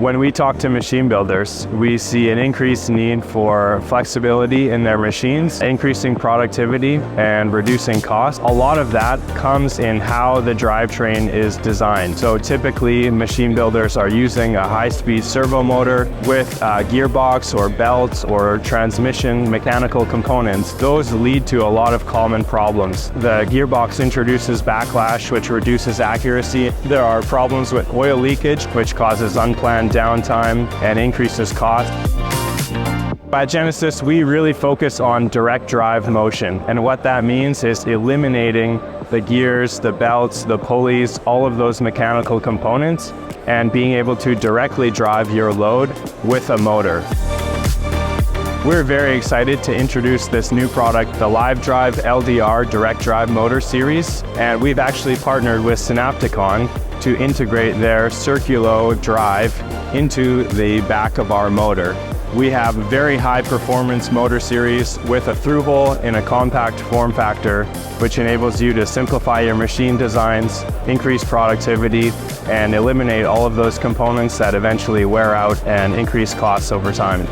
When we talk to machine builders, we see an increased need for flexibility in their machines, increasing productivity and reducing costs. A lot of that comes in how the drivetrain is designed. So typically, machine builders are using a high-speed servo motor with a gearbox or belts or transmission mechanical components. Those lead to a lot of common problems. The gearbox introduces backlash, which reduces accuracy. There are problems with oil leakage, which causes unplanned downtime and increases cost. At Genesis, we really focus on direct drive motion, and what that means is eliminating the gears, the belts, the pulleys, all of those mechanical components, and being able to directly drive your load with a motor. We're very excited to introduce this new product, the Drive LDR Direct Drive Motor Series, and we've actually partnered with Synapticon to integrate their Circulo drive into the back of our motor. We have a very high performance motor series with a through hole in a compact form factor, which enables you to simplify your machine designs, increase productivity, and eliminate all of those components that eventually wear out and increase costs over time.